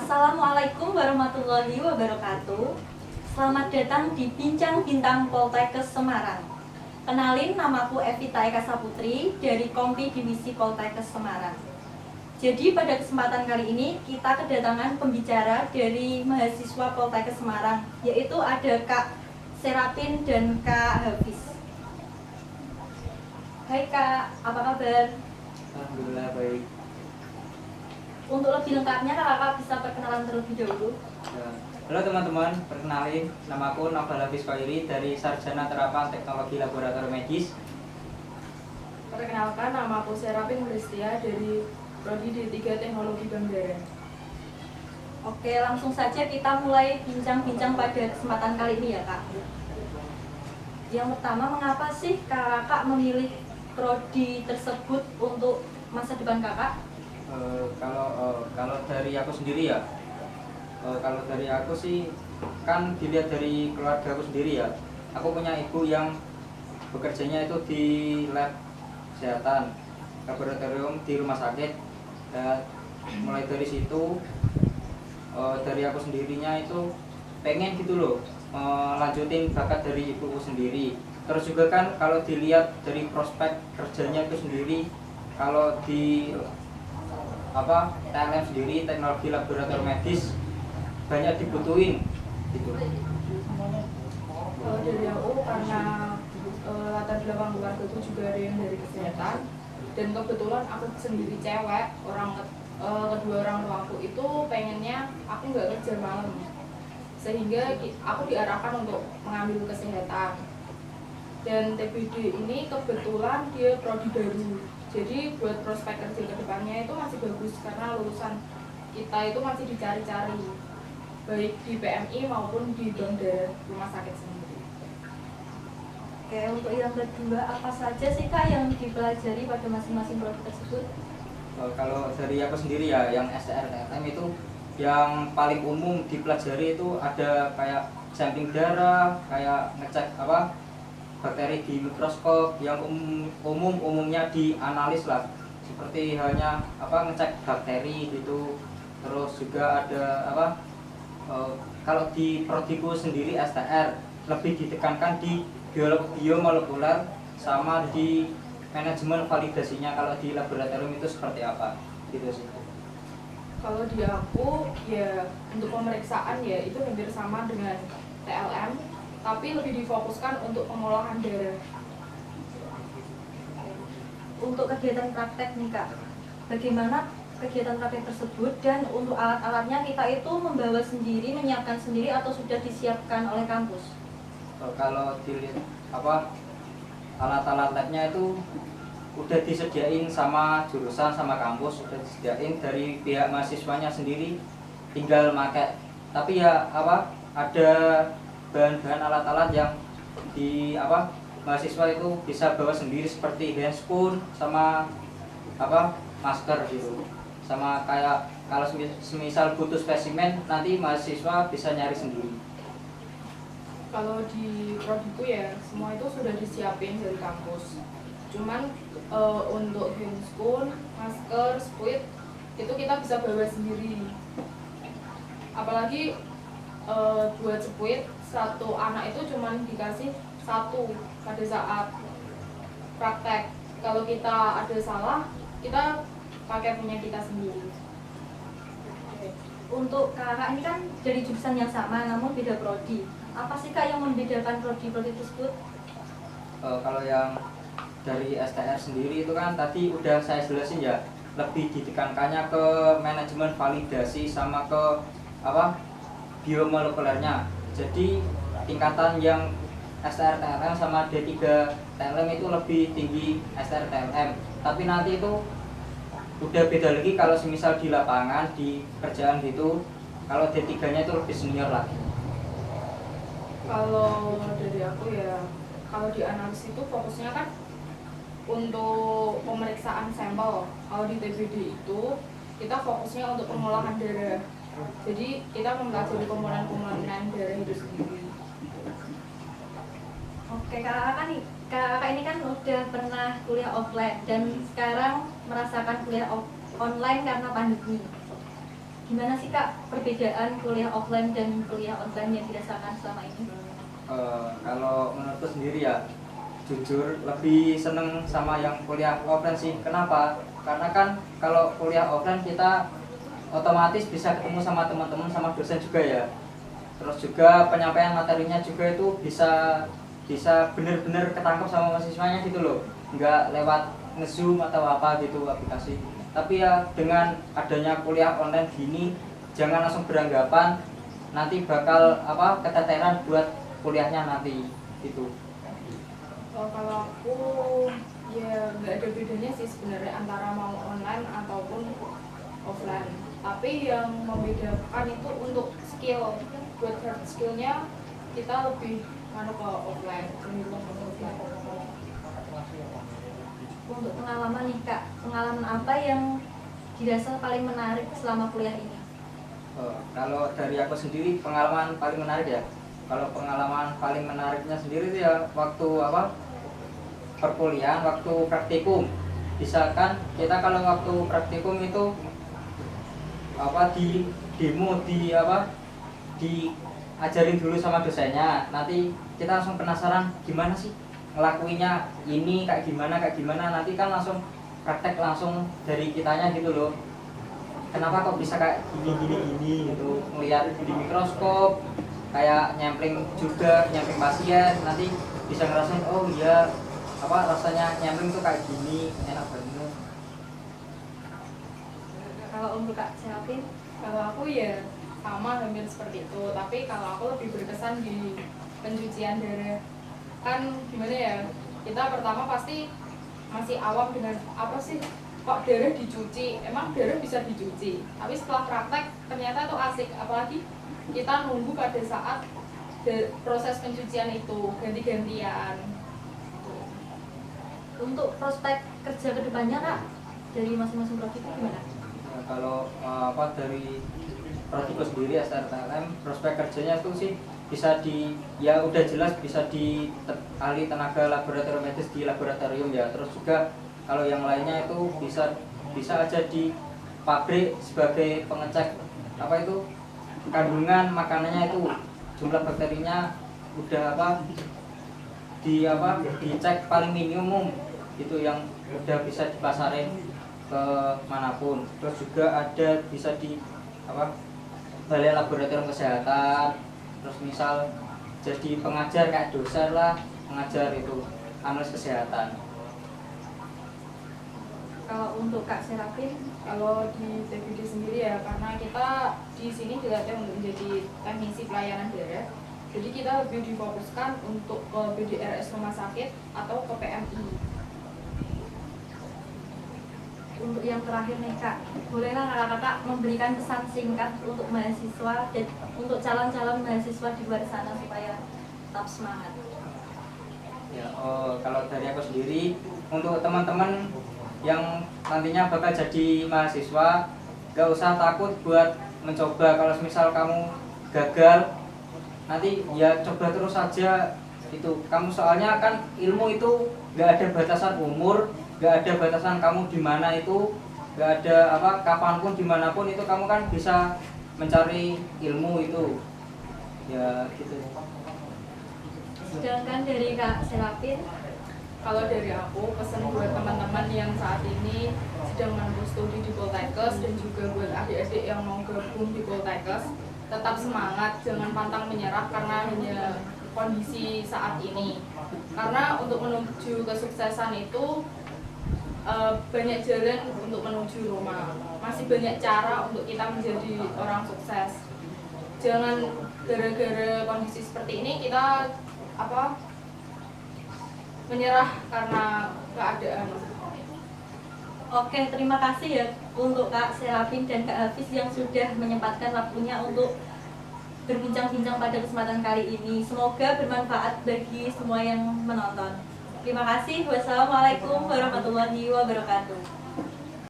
Assalamualaikum warahmatullahi wabarakatuh. Selamat datang di Bincang Bintang Poltekkes Semarang. Kenalin, namaku Evita Eka Saputri dari Kompi Divisi Poltekkes Semarang. Jadi pada kesempatan kali ini kita kedatangan pembicara dari mahasiswa Poltekkes Semarang, yaitu ada Kak Serapin dan Kak Hafiz. Hai Kak, apa kabar? Alhamdulillah baik. Untuk lebih lengkapnya kakak bisa perkenalan terlebih dahulu. Halo teman-teman, perkenalin, namaku Novel Hafiz Khairi dari Sarjana Terapan Teknologi Laboratorium Medis. Perkenalkan, nama aku Serapin Hristia dari Prodi D3 Teknologi Bandara. Oke, langsung saja kita mulai bincang-bincang pada kesempatan kali ini ya Kak. Yang pertama, mengapa sih kakak memilih prodi tersebut untuk masa depan kakak? Kalau dari aku sendiri ya, kalau dari aku sih kan dilihat dari keluarga aku sendiri ya. Aku punya ibu yang bekerjanya itu di lab kesehatan, laboratorium di rumah sakit. Dan mulai dari situ, dari aku sendirinya itu pengen gitu loh, lanjutin bakat dari ibuku sendiri. Terus juga kan kalau dilihat dari prospek kerjanya itu sendiri, kalau di TLM sendiri, teknologi laboratorium medis, banyak dibutuhin gitu. Kalau dari aku karena latar belakang keluarga itu juga ada yang dari kesehatan, dan kebetulan aku sendiri cewek, kedua orang tua aku itu pengennya aku nggak kerja malam, sehingga aku diarahkan untuk mengambil kesehatan. Dan TBD ini kebetulan dia prodi baru, jadi buat prospek kerja ke depannya itu masih bagus karena lulusan kita itu masih dicari-cari, baik di PMI maupun di Bandara rumah sakit sendiri. Oke, untuk yang kedua, apa saja sih Kak yang dipelajari pada masing-masing prodi tersebut? Kalau dari aku sendiri ya, yang STRTM itu yang paling umum dipelajari itu ada kayak sampling darah, kayak ngecek bakteri di mikroskop, yang umumnya dianalis lah, seperti hanya ngecek bakteri gitu. Terus juga ada kalau di prodiku sendiri STR lebih ditekankan di biomolekuler sama di manajemen validasinya. Kalau di laboratorium itu seperti apa gitu sih. Kalau di aku ya untuk pemeriksaan ya itu hampir sama dengan TLM, tapi lebih difokuskan untuk pengolahan darah. Untuk kegiatan praktek nih Kak, bagaimana kegiatan praktek tersebut, dan untuk alat-alatnya kita itu membawa sendiri, menyiapkan sendiri, atau sudah disiapkan oleh kampus? Kalau dilihat alat-alat labnya itu udah disediain sama jurusan sama kampus, udah disediain dari pihak mahasiswanya sendiri, tinggal pakai. Tapi ya ada bahan-bahan alat-alat yang di mahasiswa itu bisa bawa sendiri, seperti handspoon sama masker gitu. Sama kayak kalau semisal butuh spesimen, nanti mahasiswa bisa nyari sendiri. Kalau di prodiku ya semua itu sudah disiapin dari kampus. Cuman untuk handspoon, masker, squid itu kita bisa bawa sendiri. Apalagi buat squid, satu anak itu cuman dikasih satu pada saat praktek. Kalau kita ada salah, kita pakai punya kita sendiri. Untuk kakak ini kan dari jurusan yang sama namun beda prodi. Apa sih Kak yang membedakan prodi-prodi tersebut? Kalau yang dari STR sendiri itu kan tadi udah saya jelasin ya, lebih ditekankannya ke manajemen validasi sama ke biomolekulernya. Jadi tingkatan yang STR-TLM sama D3 TLM itu lebih tinggi STR-TLM. Tapi nanti itu udah beda lagi kalau semisal di lapangan, di kerjaan gitu. Kalau D3-nya itu lebih senior lagi. Kalau dari aku ya, kalau di analis itu fokusnya kan untuk pemeriksaan sampel. Kalau di TBD itu kita fokusnya untuk pengolahan darah. Jadi kita mempelajari komponen-komponen darah itu sendiri. Oke, kakak ini kan udah pernah kuliah offline dan sekarang merasakan kuliah online karena pandemi. Gimana sih Kak perbedaan kuliah offline dan kuliah online yang dirasakan selama ini? Kalau menurutku sendiri ya, jujur lebih seneng sama yang kuliah offline sih. Kenapa? Karena kan kalau kuliah offline kita otomatis bisa ketemu sama teman-teman, sama dosen juga ya. Terus juga penyampaian materinya juga itu bisa bener-bener ketangkep sama mahasiswanya gitu loh, nggak lewat nge-zoom atau apa gitu aplikasi. Tapi ya dengan adanya kuliah online gini, jangan langsung beranggapan nanti bakal keteteran buat kuliahnya nanti gitu. Kalau aku ya nggak ada bedanya sih sebenarnya antara mau online ataupun offline. Tapi yang membedakan itu untuk skill, buat hard skillnya kita lebih ke offline, cenderung ke offline. Untuk pengalaman nih Kak, pengalaman apa yang dirasa paling menarik selama kuliah ini? Kalau dari aku sendiri pengalaman paling menarik ya. Kalau pengalaman paling menariknya sendiri itu ya waktu perkuliahan, waktu praktikum. Misalkan kita kalau waktu praktikum itu di demo diajarin dulu sama dosennya. Nanti kita langsung penasaran gimana sih ngelakuinnya, ini kayak gimana. Nanti kan langsung praktek langsung dari kitanya gitu loh. Kenapa kok bisa kayak gini gitu, melihat di mikroskop kayak nyempling pasien, nanti bisa ngerasain oh iya rasanya nyempling tuh kayak gini, enak banget. Kalau untuk Kak Serapin? Kalau aku ya sama hampir seperti itu, tapi kalau aku lebih berkesan di pencucian darah. Kan gimana ya, kita pertama pasti masih awam dengan apa sih kok darah dicuci, emang darah bisa dicuci. Tapi setelah praktek ternyata itu asik, apalagi kita nunggu pada saat proses pencucian itu ganti-gantian. Untuk prospek kerja kedepannya Kak, dari masing-masing prodi itu gimana? Kalau dari prodiku sendiri STRTLM, prospek kerjanya itu sih bisa udah jelas bisa di ahli tenaga laboratorium medis di laboratorium ya. Terus juga kalau yang lainnya itu bisa aja di pabrik sebagai pengecek kandungan makanannya, itu jumlah bakterinya udah dicek paling minimum itu yang udah bisa dipasarin ke manapun. Terus juga ada bisa di balai laboratorium kesehatan. Terus misal jadi pengajar kayak dosen lah, pengajar itu analis kesehatan. Kalau untuk Kak Serapin? Kalau di TBD sendiri ya, karena kita di sini dilatih untuk menjadi teknisi pelayanan darah, jadi kita lebih difokuskan untuk ke BDRS rumah sakit atau ke PMI. Untuk yang terakhir nih Kak, bolehlah kakak-kakak memberikan pesan singkat untuk mahasiswa dan untuk calon-calon mahasiswa di luar sana supaya tetap semangat? Ya, kalau dari aku sendiri, untuk teman-teman yang nantinya bakal jadi mahasiswa, gak usah takut buat mencoba. Kalau misal kamu gagal, nanti ya coba terus saja itu. Kamu soalnya kan ilmu itu gak ada batasan umur, gak ada batasan kamu di mana itu, gak ada kapanpun dimanapun itu kamu kan bisa mencari ilmu itu. Ya gitu. Sedangkan dari Kak Serapin? Kalau dari aku, pesan buat teman-teman yang saat ini sedang menempuh studi di Poltekkes dan juga buat adik-adik yang mau gabung di Poltekkes, tetap semangat, jangan pantang menyerah karena hanya kondisi saat ini. Karena untuk menuju kesuksesan itu banyak jalan untuk menuju Roma. Masih banyak cara untuk kita menjadi orang sukses. Jangan gara-gara kondisi seperti ini kita menyerah karena keadaan. Oke, terima kasih ya untuk Kak Serapin dan Kak Hafiz yang sudah menyempatkan waktunya untuk berbincang-bincang pada kesempatan kali ini. Semoga bermanfaat bagi semua yang menonton. Terima kasih. Wassalamualaikum warahmatullahi wabarakatuh.